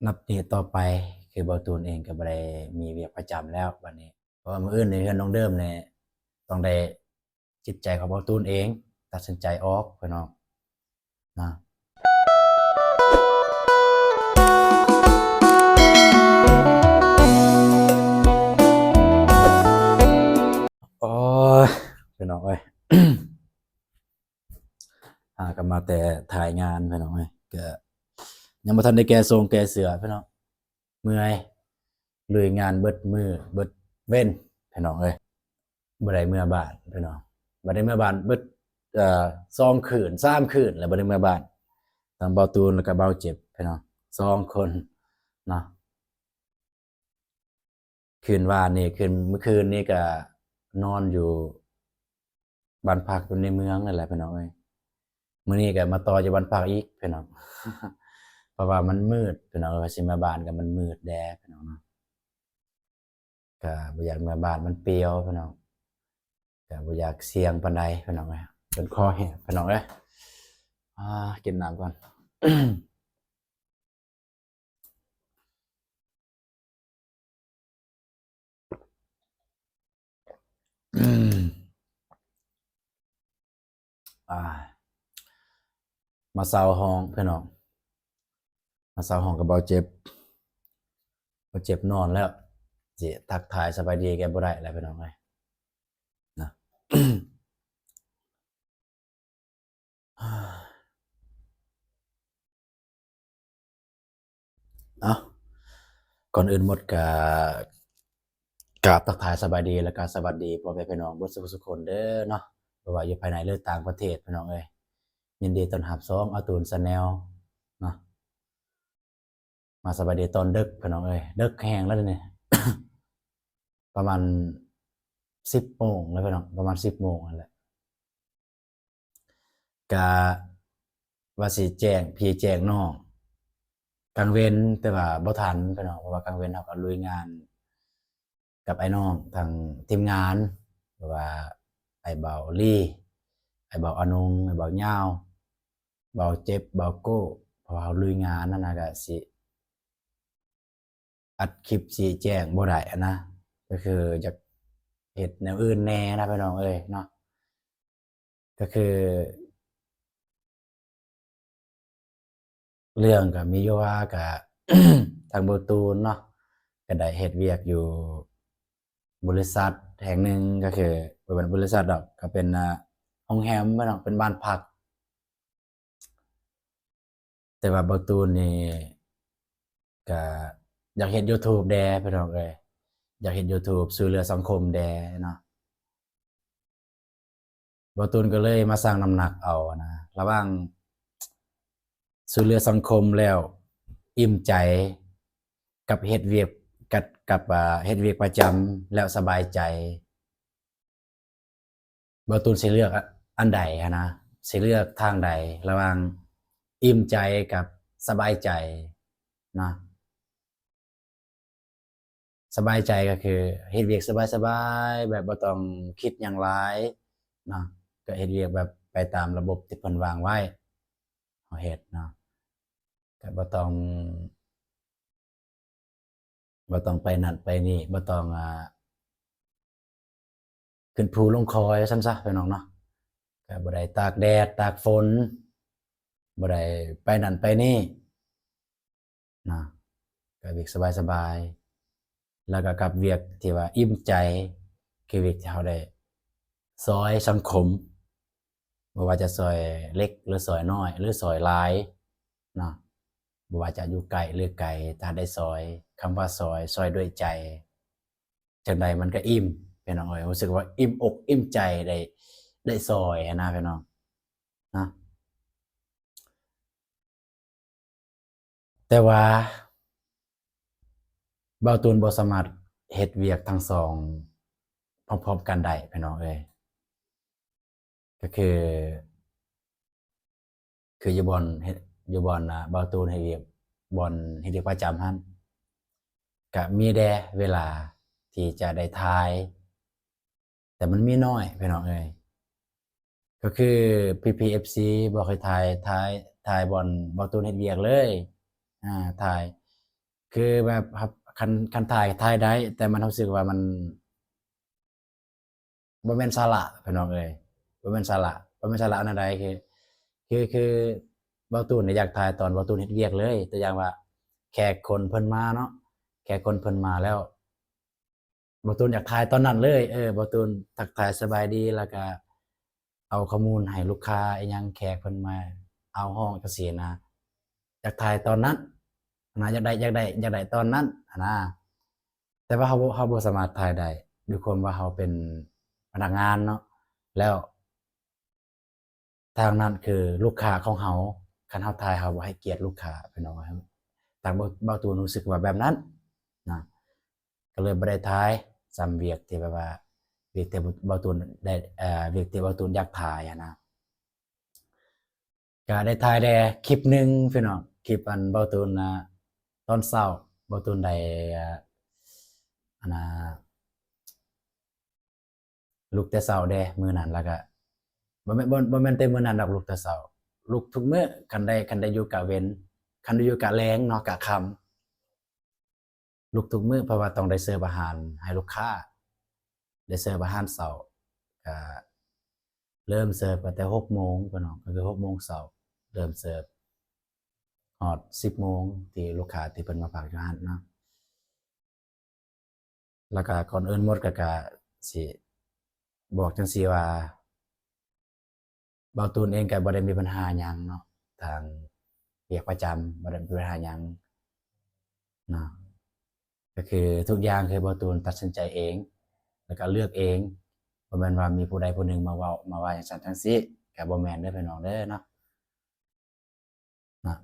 นับนี้ต่อไปคือเบาตูนเองก็บ่ได้มีเวียกประจำแล้ววันนี้เพราะว่ามื้ออื่นนี่เฮือนน้องเดิมเนี่ยต้องได้จิตใจของเบาตูนเองตัดสินใจออกพี่น้องนะโอ้ยพี่น้องเอ้ย ก็มาแต่ถ่ายงานพี่น้องเอ้ยก็ยังบ่ทันได้แก้ทรงแก้เสื้อพี่น้องเมื่อยลุยงานเบิดมื้อเบิดเว้นพี่น้องเอ้ยบ่ได้เมื่อบ้านพี่น้องบ่ได้เมื่อบ้านเบิด2คืน3คืนแล้วบ่ได้เมื่อบ้านทั้งเบาตูนแล้วก็เบาเจ็บพี่น้อง2คนเนาะคืนว่านนี่เมื่อคืนนี้ก็นอนอยู่บ้านพักอยู่ในเมืองนั่นแหละพี่น้องเอ้ยมื้อนี้ก็มาต่ออยู่บ้านพักอีกพี่น้อง เพราะว่ามันมืดพี่น้องว่าสิมาบ้านก็มันมืดแดดพี่น้องเนาะก็บ่อยากมาบ้านมันเปลี่ยวพี่น้องก็บ่อยากเสี่ยงปานใดพี่น้องเอ้ยจนคอแห้งพี่น้องเอ้ยกินน้ำก่อน อืมอ่ามาเซาห้องพี่น้องมาเซาห้องกับเบาเจ็บนอนแล้วสิทักทายสบายดีแกบ่ได้แล้วพี่น้องเอ้ยนะ เอ้าก่อนอื่นหมดก็กราบทักทายสบายดีแล้วก็สวัสดีพ่อแม่พี่น้องเบิดสุขคนเด้อเนาะบ่ว่าอยู่ภายในหรือต่างประเทศพี่น้องเอ้ยยินดีต้อนรับซ้อมอาตูน Channel เนาะมาสบายดีตอนดึกพี่น้องเอ้ยดึกแฮงแล้วเดี๋ยวนี้ ประมาณ10โมงแล้วพี่น้องประมาณ10โมงนั่นแหละก็ว่าสิแจ้งพี่แจ้งน้องกลางเว้นแต่ว่าบ่ทันพี่น้องเพราะว่ากลางเว้นเราก็ลุยงานกับไอ้น้องทางทีมงานหรือว่าไอ้เบาลี่ไอ้เบาอนงไอ้เบาเหย้าเบาเจ็บเบาโก้เพราะว่าเราลุยงานนั่นน่ะก็สิอัดคลิปสิแจ้งบ่ได้อะนะก็คืออยากเฮ็ดแนวอื่นแหน่นะพี่น้องเอ้ยเนาะก็คือ เรื่องก็มีอยู่ว่าก็ ทางเบาตูนเนาะก็ได้เฮ็ดเวียกอยู่บริษัทแห่งหนึ่งก็คือบ่แม่นบริษัทดอกก็เป็นโรงแรมพี่น้องเป็นบ้านพักแต่ว่าเบาตูนนี่ก็อยากเฮ็ดยูทูบแหน่พี่น้องเอ้ยอยากเฮ็ดยูทูบช่วยเหลือสังคมแหน่เนาะเบาตูนก็เลยมาชั่งน้ำหนักเอานะระหว่างช่วยเหลือสังคมแล้วอิ่มใจกับเฮ็ดเวียกกับเฮ็ดเวียกประจำแล้วสบายใจเบาตูนสิเลือกอันใดหั้นนะสิเลือกทางใดระหว่างอิ่มใจกับสบายใจเนาะสบายใจก็คือเฮ็ดเวียกสบายๆแบบบ่ต้องคิดหยังหลายเนาะก็เฮ็ดเวียกแบบไปตามระบบที่เพิ่นวางไว้เฮาเฮ็ดเนาะก็บ่ต้องไปนั่นไปนี่บ่ต้องขึ้นภูลงคอยว่าซั่นซะพี่น้องเนาะก็บ่ได้ตากแดดตากฝนบ่ได้ไปนั่นไปนี่เนาะก็เวียกสบายๆแล้วก็กับเวียกที่ว่าอิ่มใจคือเวียกที่เราได้ช่วยสังคมบ่ว่าจะช่วยเล็กหรือช่วยน้อยหรือช่วยหลายเนาะบ่ว่าจะอยู่ไกลหรือไกลถ้าได้ช่วยคำว่าช่วยด้วยใจจั่งใดมันก็อิ่มพี่น้องเอ้ยรู้สึกว่าอิ่มอกอิ่มใจได้ช่วยหั้นนะพี่น้องเนาะแต่ว่าเบาตูนบ่สามารถเฮ็ดเวียกทั้งสองพร้อมๆกันได้พี่น้องเอ้ยก็คืออยู่บ่อนเฮ็ดอยู่บ่อนเบาตูนเฮ็ดเวียกบ่อนเฮ็ดเวียกประจำหั้นก็มีแต่เวลาที่จะได้ถ่ายแต่มันมีน้อยพี่น้องเอ้ยก็คือพี่ๆ FC บ่ค่อยถ่ายบ่อนเบาตูนเฮ็ดเวียกเลยถ่าย คือแบบครับคันถ่ายได้ แต่มันรู้สึกว่ามันบ่แม่นสาระพี่น้องเอ้ยบ่แม่นสาระบ่แม่นสาระอันใดคือเว้าตูนเนี่ยอยากถ่ายตอนเว้าตูนเฮ็ดเวียกเลยตัวอย่างว่าแขกคนเพิ่นมาเนาะแขกคนเพิ่นมาแล้วเว้าตูนอยากถ่ายตอนนั้นเลยเว้าตูนทักทายสบายดีแล้วก็เอาข้อมูลให้ลูกค้าอิหยังแขกเพิ่นมาเอาห้องจังซี้นะอยากถ่ายตอนนั้นนะอยากได้ตอนนั้นหั้นนะแต่ว่าเราบ่สามารถถ่ายได้ด้วยความว่าเราเป็นพนักงานเนาะแล้ว ทางนั้นคือลูกค้าของเราคันเราถ่ายเราบ่ให้เกียรติลูกค้าพี่น้องครับทางเบาตูนรู้สึกว่าแบบนั้นนะก็เลยบ่ได้ถ่ายซ้ำเวียกที่แบบว่าเวียกที่เบาตูนได้เวียกที่เบาตูนอยากถ่ายอะนะก็ได้ถ่ายแต่คลิปหนึ่งพี่น้องคลิปอันเบาตูนตอนเช้าเบาตูนได้อันน่ะลุกแต่เช้าเด้มื้อนั้นแล้วก็บ่แม่นแต่มื้อนั้นดอกลุกแต่เช้าลุกทุกมื้อคันได้อยู่กะเว้นคันได้อยู่กะแลงเนาะกะค่ำลุกทุกมื้อเพราะว่าต้องได้เสิร์ฟอาหารให้ลูกค้าได้เสิร์ฟอาหารเช้าก็เริ่มเสิร์ฟตั้งแต่6โมงพี่น้องก็คือ6โมงเช้าเริ่มเสิร์ฟฮอด10โมงที่ลูกค้าที่เพิ่นมาพักอยู่หั้นเนาะแล้วก็ก่อนอื่นหมดก็สิบอกจังซี่ว่า เบาตูนเองก็บ่ได้มีปัญหาหยังเนาะทางเวียกประจำบ่ได้มีปัญหาหยังเนาะก็คือทุกอย่างคือเบาตูนตัดสินใจเองแล้วก็เลือกเองบ่แม่นว่ามีผู้ใดผู้หนึ่งมาเว้ามาว่าจังซั้นจังซี้ก็บ่แม่นเด้อพี่น้องเด้อเนาะเนาะ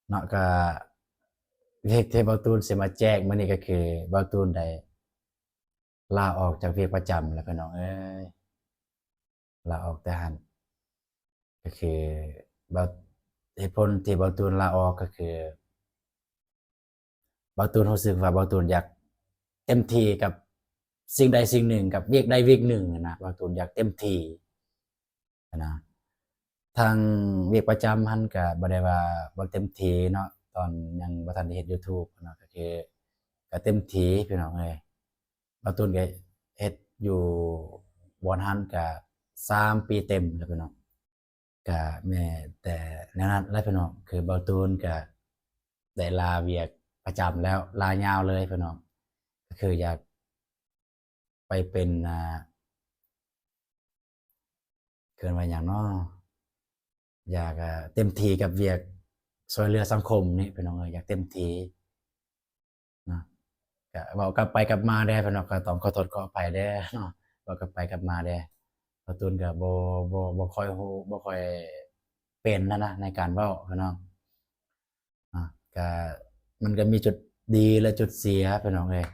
เนาะก็เลขที่เบาตูนสิมาแจ้งมื้อนี้ก็คือเบาตูนได้ลาออกจากเวียกประจำแล้วพี่น้องเอ้ยลาออกแต่หั้นก็คือเบาเหตุผลที่เบาตูนลาออกก็คือ เบาตูนรู้สึกว่าเบาตูนอยากเต็มที่กับสิ่งใดสิ่งหนึ่งกับเวียกใดเวียกหนึ่งนะเบาตูนอยากเต็มที่นะทางเวียกประจำหั้นก็บ่ได้ว่าบ่เต็มที่เนาะตอนยังบ่ทันได้เฮ็ดยูทูบเนาะก็คือก็เต็มที่พี่น้องเอ้ยเบาตูนก็เฮ็ดอยู่บ่อนหั้นก็3ปีเต็มแล้วพี่น้องก็แม้แต่แนวนั้นแหละพี่น้องคือเบาตูนก็ได้ลาเวียกประจำแล้วลายาวเลยพี่น้องก็คืออยากไปเป็นเกินว่าหยังเนาะอยากเต็มที่กับเวียกช่วยเหลือสังคมนี่พี่น้องเอ้ยอยากเต็มที่เนาะก็เว้ากลับไปกลับมาเด้อพี่น้องก็ต้องขอโทษขออภัยเด้อเนาะเว้ากลับไปกลับมาเด้อการ์ตูนก็บ่ค่อยรู้บ่ค่อยเป็นนะในการเว้าพี่น้องก็มันก็มีจุดดีและจุดเสียพี่น้องเอ้ย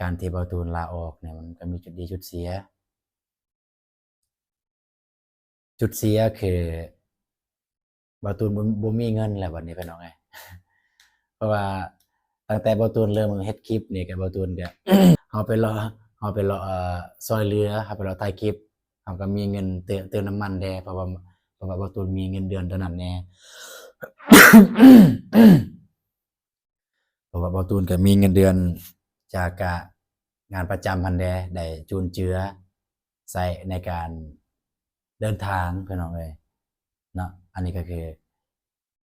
การที่การ์ตูนลาออกเนี่ยมันก็มีจุดดีจุดเสีย จุดเสียคือบ่าวตูนบ่มีเงินแล้วบัดนี้พี่น้องเอ้ยเพราะว่าตั้งแต่บ่าวตูนเริ่มเฮ็ดคลิปนี่ก็บ่าวตูนก็เฮาไปเลาะเฮาไปเลาะช่วยเหลือเฮาไปเลาะถ่ายคลิปเฮาก็มีเงินเติมน้ำมันแหน่เพราะว่าบ่าวตูนมีเงินเดือนเท่านั้นแหน่เพราะว่าบ่าวตูนก็มีเงินเดือนจากงานประจำหั้นแหน่ได้จุนเจือใช้ในการเดินทางพี่น้องเอ้ย เนาะอันนี้ก็คือ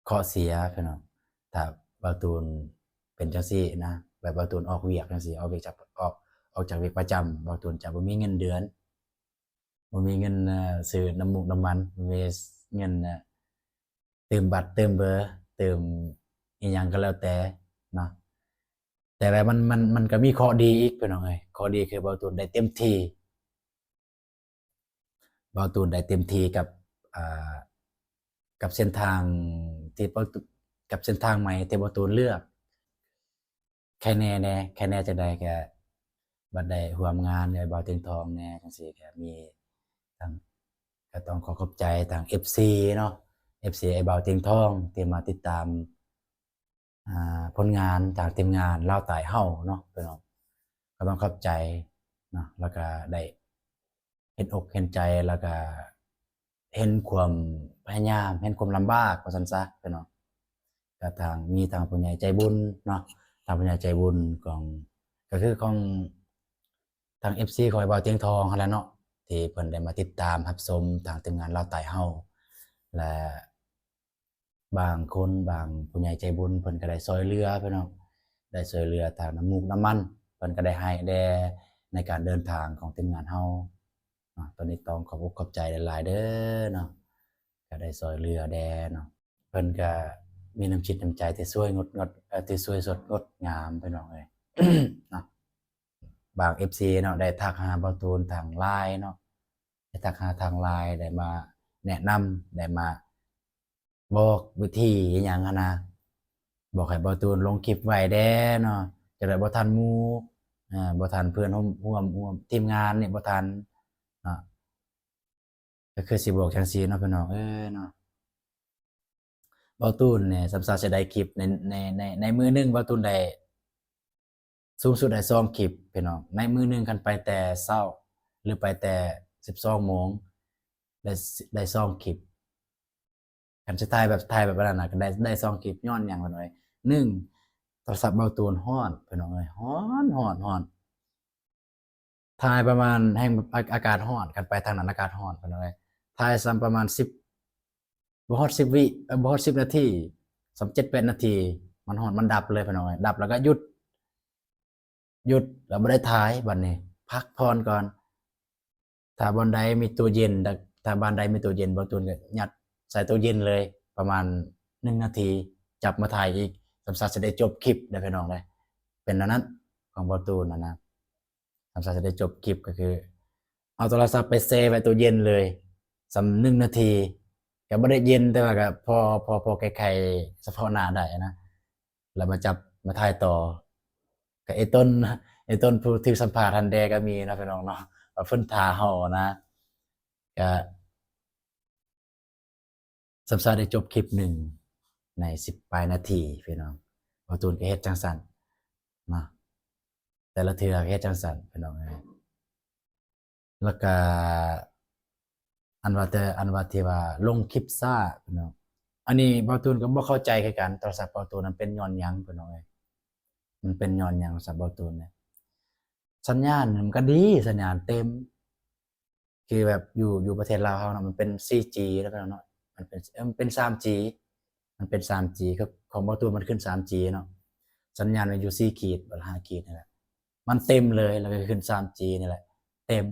ข้อเสียพี่น้องถ้าบ่าวตูนเป็นจังซี่นะแบบบ่าวตูนออกเวียกจังซี่ออกเวียกจากออกจากเวียกประจำบ่าวตูนจะบ่มีเงินเดือนบ่มีเงินซื้อน้ำมูกน้ำมันบ่มีเงินเติมบัตรเติมเบอร์เติมอิหยังก็แล้วแต่เนาะแต่ว่ามันก็มีข้อดีอีกพี่น้องเอ้ยข้อดีคือบ่าวตูนได้เต็มที่บ่าวตูนได้เต็มที่กับอ่า กับเส้นทางที่กับเส้นทางใหม่ที่บ่ตูนเลือกแค่แน่จังใดก็บัดได้ร่วมงานกับบ่าวเตียงทองแหน่จังซี่ก็มีทางก็ต้องขอขอบใจทาง FC เนาะ FC ไอ้บ่าวเตียงทองที่มาติดตามผลงานจากทีมงานลาวใต้เฮาเนาะพี่น้องก็ต้องขอบใจเนาะแล้วก็ได้เห็นอกเห็นใจแล้วก็เห็นความพยายามเห็นความลำบากว่าซั่นซะพี่น้อง ก็ทางมีทางผู้ใหญ่ใจบุญเนาะทางผู้ใหญ่ใจบุญของก็คือของทาง FC ของไอ้บ่าวเตียงทองหั่นแหละเนาะที่เพิ่นได้มาติดตามรับชมทางทีมงานลาวใต้เฮาและบางคนบางผู้ใหญ่ใจบุญเพิ่นก็ได้ช่วยเหลือพี่น้องได้ช่วยเหลือทางน้ำมูกน้ำมันเพิ่นก็ได้ให้แด่ในการเดินทางของทีมงานเฮาตอนนี้ต้องขอบอกขอบใจหลายๆเด้อเนาะก็ได้ช่วยเหลือแด่เนาะเพิ่นก็มีน้ำจิตน้ำใจที่ช่วยที่ช่วยสดงดงามพี่น้องเอ้ย เนาะ บาง FC เนาะได้ทักหาบ่าวตูนทาง LINE เนาะได้ทักหาทาง LINE ได้มาแนะนำได้มาบอกวิธีอิหยังหั้นนะบอกให้บ่าวตูนลงคลิปไว้แด้เนาะจะได้บ่ทันหมู่บ่ทันเพื่อนร่วมทีมงานนี่บ่ทันเนาะก็คือสิบอกจังซี่เนาะพี่น้องเนาะบ่าวตูนเนี่ยสำสิได้คลิปในมื้อหนึงบ่าวตูนได้ สูงสุดได้2คลิปพี่น้องในมื้อหนึงคันไปแต่เช้าหรือไปแต่12โมงได้2คลิปคันสิถ่ายแบบนั้นน่ะก็ได้2คลิปย้อนหยังล่ะน้อย1โทรศัพท์เบาตูนร้อนพี่น้องเอ้ยร้อนถ่ายประมาณแฮ่งอากาศร้อนคันไปทางนั้นอากาศร้อนพี่น้องเอ้ยถ่ายซ้ำประมาณ10บ่ฮอด10วิบ่ฮอด10นาทีซ้ำ7-8นาทีมันร้อนมันดับเลยพี่น้องเอ้ยดับแล้วก็หยุดแล้วบ่ได้ถ่ายบัดนี้พักผ่อนก่อนถ้าบ่อนใดมีตู้เย็นถ้าบ้านใดมีตู้เย็นเบาตูนก็ยัดใส่ตู้เย็นเลยประมาณ1นาทีจับมาถ่ายอีกสำซักสิได้จบคลิปเด้อพี่น้องเด้อเป็นแนวนั้นของเบาตูนนะสำซักสิได้จบคลิปก็คือเอาโทรศัพท์ไปแช่ไว้ตู้เย็นเลยสำ1นาทีก็บ่ได้เย็นแต่ว่าก็พอไขๆเฉพาะหน้าได้นะแล้วมาจับมาถ่ายต่อก็ไอ้ต้นผู้ที่สัมภาษณ์ทันแดก็มีนะพี่น้องเนาะว่าเพิ่นท่าเฮานะก็สำซักได้จบคลิปหนึ่งใน10ปลายนาทีพี่น้องเบาตูนก็เฮ็ดจังซั่นเนาะแต่ละเทื่อก็เฮ็ดจังซั่นพี่น้องเอ้ยแล้วก็อันว่าที่ว่าลงคลิปช้าพี่น้องอันนี้เบาตูนก็บ่เข้าใจคือกันโทรศัพท์เบาตูนมันเป็นย้อนหยังพี่น้องเอ้ยมันเป็นย้อนหยังโทรศัพท์เบาตูนเนี่ยสัญญาณมันก็ดีสัญญาณเต็มคือแบบอยู่ประเทศลาวเฮาเนาะมันเป็น 4G แล้วพี่น้องเนาะมันเป็น 3G มันเป็น 3G ครับของเบาตูนมันขึ้น 3G เนาะสัญญาณมันอยู่4ขีดบ่5ขีดนี่แหละมันเต็มเลยแล้วก็ขึ้น 3G นี่แหละเต็ม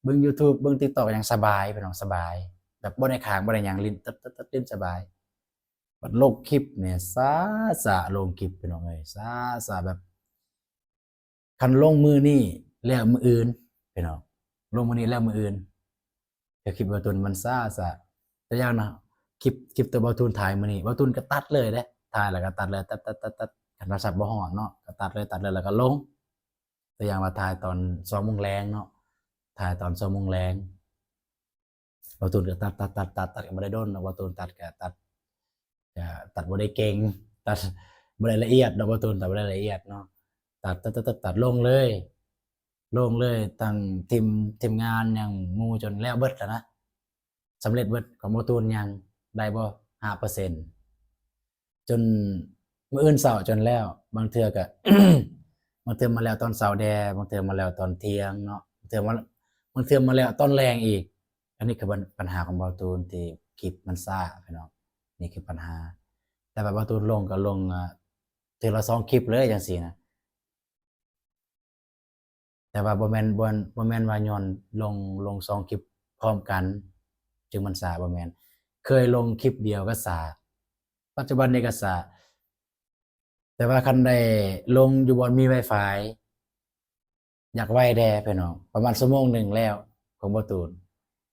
เบิ่ง YouTube เบิ่ง TikTok ยังสบายพี่น้องสบายแบบบ่ได้ค้างบ่ได้หยังลิ้นตึ๊ดๆๆลิ้นสบายบัดลงคลิปเนี่ยช้าๆลงคลิปพี่น้องเอ้ยช้าๆแบบคันลงมื้อนี้แล้วมื้ออื่นพี่น้องลงมื้อนี้แล้วมื้ออื่นแต่คลิปเบาตูนมันช้าๆแต่อย่างนะคลิปตัวเบาตูนถ่ายมื้อนี้เบาตูนก็ตัดเลยเด้ถ่ายแล้วก็ตัดเลยตัดๆๆคันโทรศัพท์บ่ฮอดเนาะก็ตัดเลยแล้วก็ลงตัวอย่างว่าถ่ายตอน2โมงแลงเนาะถ่ายตอน2โมงแลงเบาตูนก็ตัดก็บ่ได้โดนเนาะเบาตูนตัดก็ตัดบ่ได้เก่งตัดบ่ได้ละเอียดเนาะเบาตูนตัดบ่ได้ละเอียดเนาะตัดลงเลยตั้งทีมงานหยังหมู่จนแล้วเบิดแล้วนะสำเร็จเบิดของเบาตูนยังได้บ่ 5% จนมื้ออื่นเช้าจนแล้วบางเทื่อก็ บางเทื่อมาแล้วตอนเช้าแด่บางเทื่อมาแล้วตอนเที่ยงเนาะบางเทื่อมาแล้วตอนแลงอีกอันนี้คือปัญหาของเบาตูนที่คลิปมันช้าพี่น้องนี่คือปัญหาแต่แบบเบาตูนลงก็ลงเทื่อละ2คลิปเลยจังซี่นะแต่ว่าบ่แม่นว่าย้อนลง2คลิปพร้อมกันจึงมันช้าบ่แม่นเคยลงคลิปเดียวก็ช้าปัจจุบันนี้ก็ช้าแต่ว่าคันได้ลงอยู่บ่อนมีไวไฟอยากไวแด่พี่น้องประมาณชั่วโมงหนึ่งแล้วของเบาตูน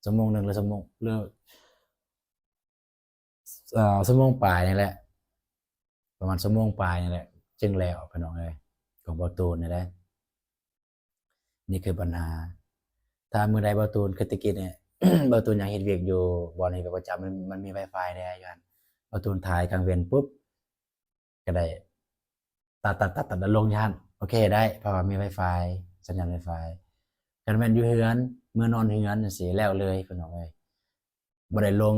ชั่วโมงหนึ่งหรือชั่วโมงปลายนี่แหละประมาณชั่วโมงปลายนี่แหละจึงแล้วพี่น้องเอ้ยของเบาตูนนี่แหละนี่คือปัญหาถ้ามื้อใดเบาตูนคือแตะกี้เนี่ย เบาตูนยังเฮ็ดเวียกอยู่บ่อนนี้ก็ประจำมันมีไวไฟแด่อยู่หั่นเบาตูนถ่ายกลางเว้นปุ๊บก็ได้ตัดแล้วลงอยู่หั่นโอเคได้เพราะว่ามีไวไฟสัญญาณไวไฟคันแม่นอยู่เรือนมื้อนอนเรือนจังซี่แล้วเลยพี่น้องเอ้ยบ่ได้ลง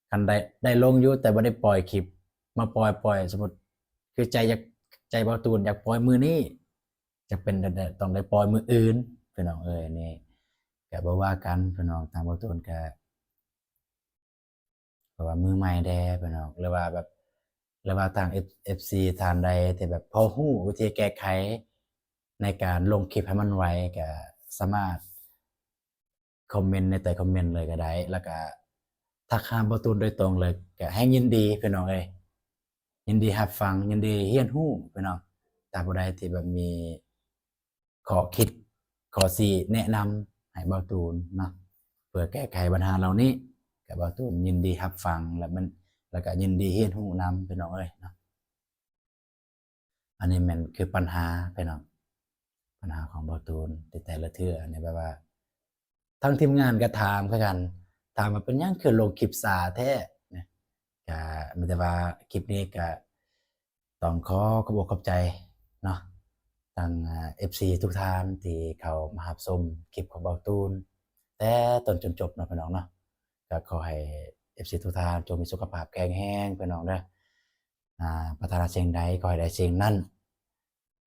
คันได้ลงอยู่แต่บ่ได้ปล่อยคลิป มาปล่อยสมมุติคือใจเบาตูนอยากปล่อยมื้อนี้จะเป็นต้องได้ปล่อยมื้ออื่นพี่น้องเอ้ยอันนี้ก็บ่ว่ากันพี่น้องทางเบาตูนก็เพราะว่ามือใหม่แด่พี่น้องหรือว่าทาง FC ท่านใดที่แบบพอรู้วิธีแก้ไขในการลงคลิปให้มันไวก็สามารถคอมเมนต์ในใต้คอมเมนต์เลยก็ได้แล้วก็ทักหาเบาตูนโดยตรงเลยก็แฮ่งยินดีพี่น้องเอ้ย ยินดีรับฟังยินดีเรียนรู้พี่น้องถ้าผู้ใดที่แบบมีข้อคิดข้อสิแนะนำให้เบาตูนเนาะเพื่อแก้ไขปัญหาเหล่านี้ก็เบาตูนยินดีรับฟังแล้วก็ยินดีเรียนรู้นำพี่น้องเอ้ยเนาะอันนี้แม่นคือปัญหาพี่น้องปัญหาของเบาตูนแต่ละเทื่อเนี่ยแบบว่าทั้งทีมงานก็ถามคือกันถามว่าเป็นหยังคือลงคลิปช้าแท้นะก็มีแต่ว่าคลิปนี้ก็ต้องขอขอบอกขอบใจเนาะ ทางFC ทุกท่านที่เขามารับชมคลิปของเบาตูนแต่ต้นจนจบเนาะพี่น้องเนาะก็ขอให้ FC ทุกท่านจงมีสุขภาพแข็งแรงพี่น้องเด้อปรารถนาสิ่งใดขอให้ได้สิ่งนั้น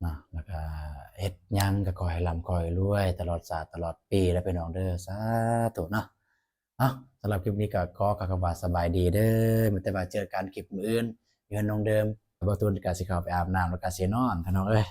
เนาะแล้วก็เฮ็ดหยังก็ขอให้ร่ำขอให้รวยตลอดชาติตลอดปีเด้อพี่น้องเด้อสาธุเนาะสำหรับคลิปนี้ก็ขอกล่าวคำว่าสบายดีเด้อมีแต่ว่าเจอกันคลิปมื้ออื่นอยู่เฮือนน้องเดิมเบาตูนก็สิเข้าไปอาบน้ำแล้วก็สินอนพี่น้องเอ้ย